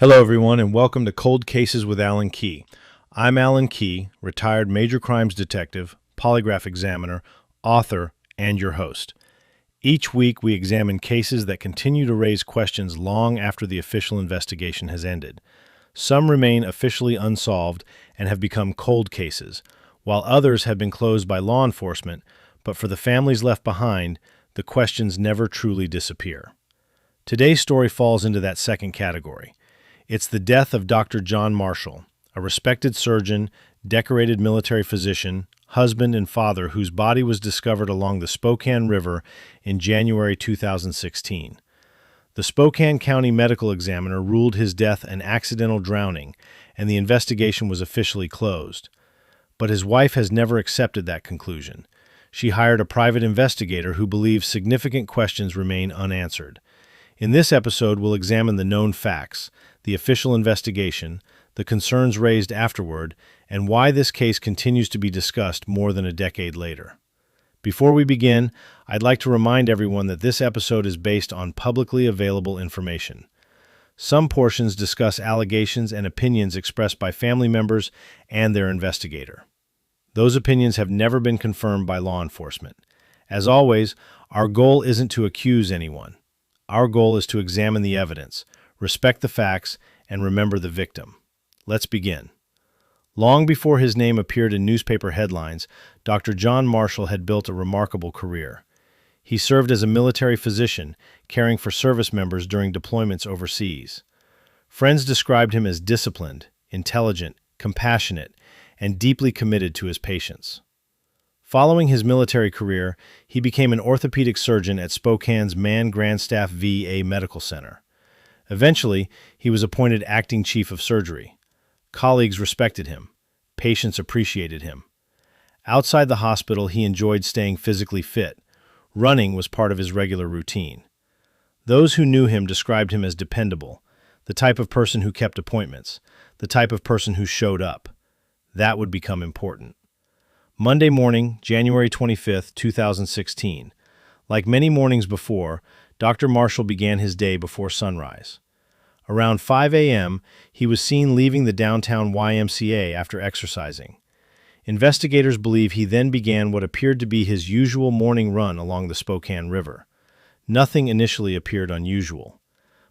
Hello, everyone, and welcome to Cold Cases with Alan Key. I'm Alan Key, retired major crimes detective, polygraph examiner, author, and your host. Each week, we examine cases that continue to raise questions long after the official investigation has ended. Some remain officially unsolved and have become cold cases, while others have been closed by law enforcement, but for the families left behind, the questions never truly disappear. Today's story falls into that second category. It's the death of Dr. John Marshall, a respected surgeon, decorated military physician, husband, and father whose body was discovered along the Spokane River in January 2016. The Spokane County Medical Examiner ruled his death an accidental drowning, and the investigation was officially closed. But his wife has never accepted that conclusion. She hired a private investigator who believes significant questions remain unanswered. In this episode, we'll examine the known facts, the official investigation, the concerns raised afterward, and why this case continues to be discussed more than a decade later. Before we begin, I'd like to remind everyone that this episode is based on publicly available information. Some portions discuss allegations and opinions expressed by family members and their investigator. Those opinions have never been confirmed by law enforcement. As always, our goal isn't to accuse anyone. Our goal is to examine the evidence, respect the facts, and remember the victim. Let's begin. Long before his name appeared in newspaper headlines, Dr. John Marshall had built a remarkable career. He served as a military physician, caring for service members during deployments overseas. Friends described him as disciplined, intelligent, compassionate, and deeply committed to his patients. Following his military career, he became an orthopedic surgeon at Spokane's Mann Grandstaff VA Medical Center. Eventually, he was appointed acting chief of surgery. Colleagues respected him. Patients appreciated him. Outside the hospital, he enjoyed staying physically fit. Running was part of his regular routine. Those who knew him described him as dependable, the type of person who kept appointments, the type of person who showed up. That would become important. Monday morning, January 25, 2016. Like many mornings before, Dr. Marshall began his day before sunrise. Around 5 a.m., he was seen leaving the downtown YMCA after exercising. Investigators believe he then began what appeared to be his usual morning run along the Spokane River. Nothing initially appeared unusual.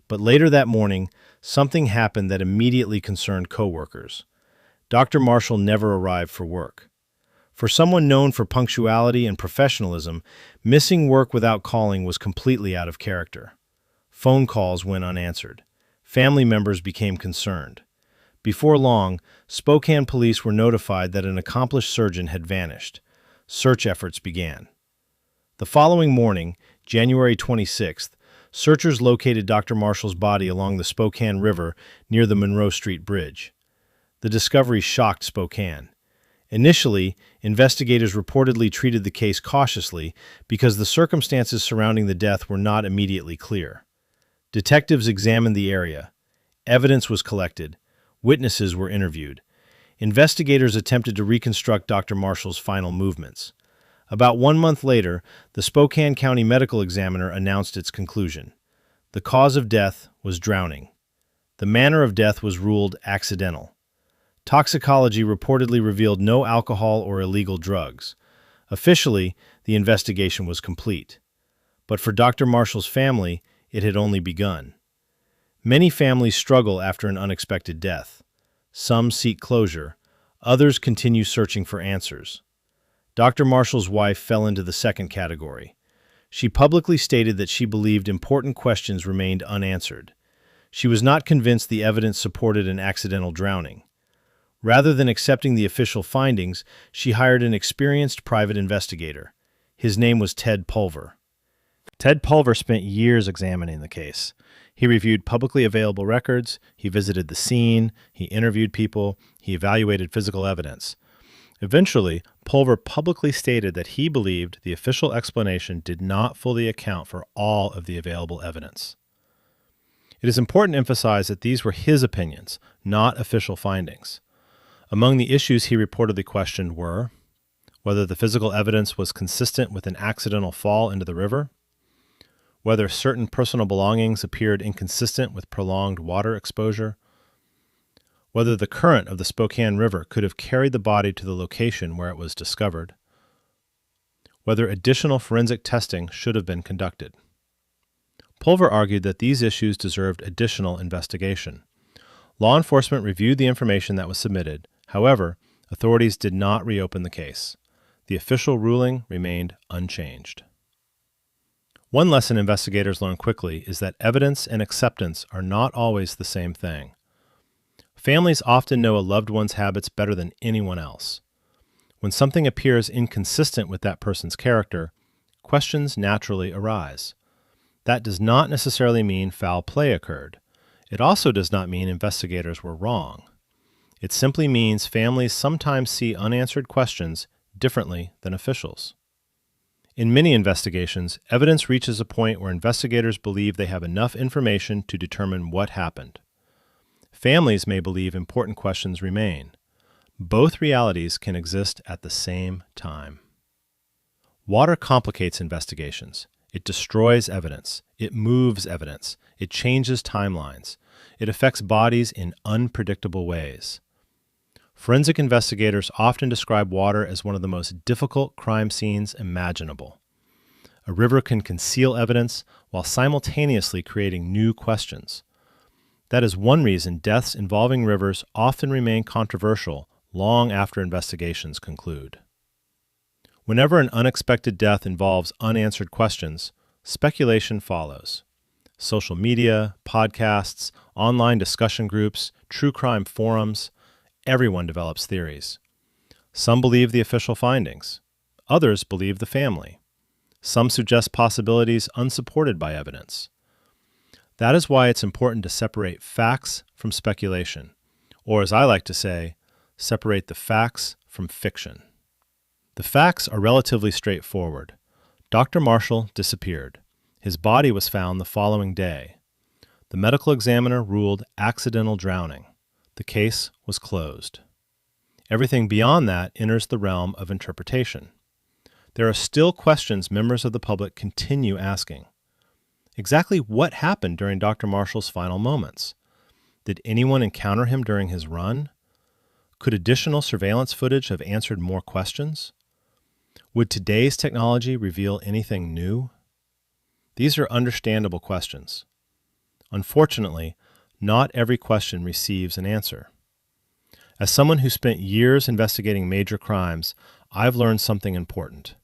But later that morning, something happened that immediately concerned coworkers. Dr. Marshall never arrived for work. For someone known for punctuality and professionalism, missing work without calling was completely out of character. Phone calls went unanswered. Family members became concerned. Before long, Spokane police were notified that an accomplished surgeon had vanished. Search efforts began. The following morning, January 26th, searchers located Dr. Marshall's body along the Spokane River near the Monroe Street Bridge. The discovery shocked Spokane. Initially, investigators reportedly treated the case cautiously because the circumstances surrounding the death were not immediately clear. Detectives examined the area. Evidence was collected. Witnesses were interviewed. Investigators attempted to reconstruct Dr. Marshall's final movements. About 1 month later, the Spokane County Medical Examiner announced its conclusion. The cause of death was drowning. The manner of death was ruled accidental. Toxicology reportedly revealed no alcohol or illegal drugs. Officially, the investigation was complete. But for Dr. Marshall's family, it had only begun. Many families struggle after an unexpected death. Some seek closure. Others continue searching for answers. Dr. Marshall's wife fell into the second category. She publicly stated that she believed important questions remained unanswered. She was not convinced the evidence supported an accidental drowning. Rather than accepting the official findings, she hired an experienced private investigator. His name was Ted Pulver. Ted Pulver spent years examining the case. He reviewed publicly available records, he visited the scene, he interviewed people, he evaluated physical evidence. Eventually, Pulver publicly stated that he believed the official explanation did not fully account for all of the available evidence. It is important to emphasize that these were his opinions, not official findings. Among the issues he reportedly questioned were whether the physical evidence was consistent with an accidental fall into the river, whether certain personal belongings appeared inconsistent with prolonged water exposure, whether the current of the Spokane River could have carried the body to the location where it was discovered, whether additional forensic testing should have been conducted. Pulver argued that these issues deserved additional investigation. Law enforcement reviewed the information that was submitted. However, authorities did not reopen the case. The official ruling remained unchanged. One lesson investigators learn quickly is that evidence and acceptance are not always the same thing. Families often know a loved one's habits better than anyone else. When something appears inconsistent with that person's character, questions naturally arise. That does not necessarily mean foul play occurred. It also does not mean investigators were wrong. It simply means families sometimes see unanswered questions differently than officials. In many investigations, evidence reaches a point where investigators believe they have enough information to determine what happened. Families may believe important questions remain. Both realities can exist at the same time. Water complicates investigations. It destroys evidence. It moves evidence. It changes timelines. It affects bodies in unpredictable ways. Forensic investigators often describe water as one of the most difficult crime scenes imaginable. A river can conceal evidence while simultaneously creating new questions. That is one reason deaths involving rivers often remain controversial long after investigations conclude. Whenever an unexpected death involves unanswered questions, speculation follows. Social media, podcasts, online discussion groups, true crime forums, everyone develops theories. Some believe the official findings. Others believe the family. Some suggest possibilities unsupported by evidence. That is why it's important to separate facts from speculation, or as I like to say, separate the facts from fiction. The facts are relatively straightforward. Dr. Marshall disappeared. His body was found the following day. The medical examiner ruled accidental drowning. The case was closed. Everything beyond that enters the realm of interpretation. There are still questions members of the public continue asking. Exactly what happened during Dr. Marshall's final moments? Did anyone encounter him during his run? Could additional surveillance footage have answered more questions? Would today's technology reveal anything new? These are understandable questions. Unfortunately, not every question receives an answer. As someone who spent years investigating major crimes, I've learned something important.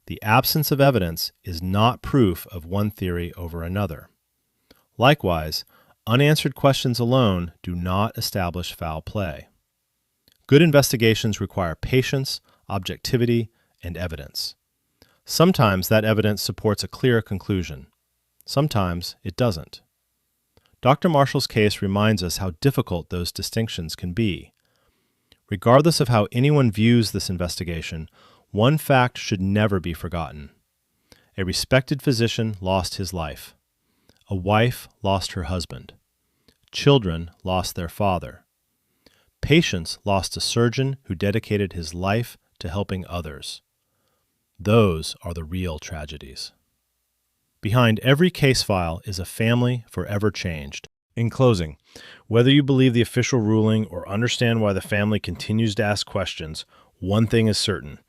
The absence of evidence is not proof of one theory over another. Likewise, unanswered questions alone do not establish foul play. Good investigations require patience, objectivity, and evidence. Sometimes that evidence supports a clear conclusion. Sometimes it doesn't. Dr. Marshall's case reminds us how difficult those distinctions can be. Regardless of how anyone views this investigation, one fact should never be forgotten. A respected physician lost his life. A wife lost her husband. Children lost their father. Patients lost a surgeon who dedicated his life to helping others. Those are the real tragedies. Behind every case file is a family forever changed. In closing, whether you believe the official ruling or understand why the family continues to ask questions, one thing is certain.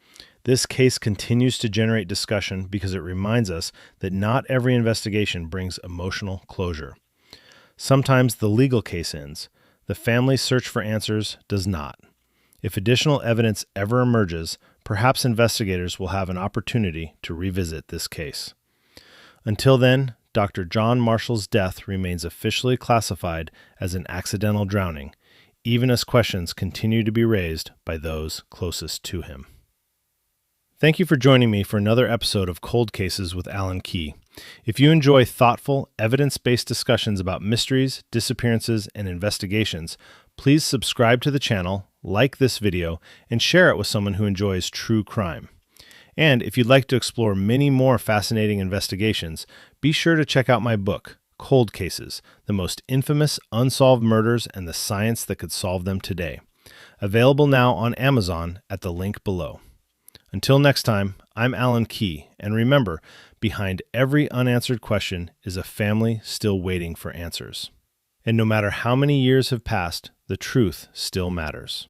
This case continues to generate discussion because it reminds us that not every investigation brings emotional closure. Sometimes the legal case ends. The family's search for answers does not. If additional evidence ever emerges, perhaps investigators will have an opportunity to revisit this case. Until then, Dr. John Marshall's death remains officially classified as an accidental drowning, even as questions continue to be raised by those closest to him. Thank you for joining me for another episode of Cold Cases with Alan Key. If you enjoy thoughtful, evidence-based discussions about mysteries, disappearances, and investigations, please subscribe to the channel, like this video, and share it with someone who enjoys true crime. And if you'd like to explore many more fascinating investigations, be sure to check out my book, Cold Cases, the most infamous unsolved murders and the science that could solve them today. Available now on Amazon at the link below. Until next time, I'm Alan Key, and remember, behind every unanswered question is a family still waiting for answers. And no matter how many years have passed, the truth still matters.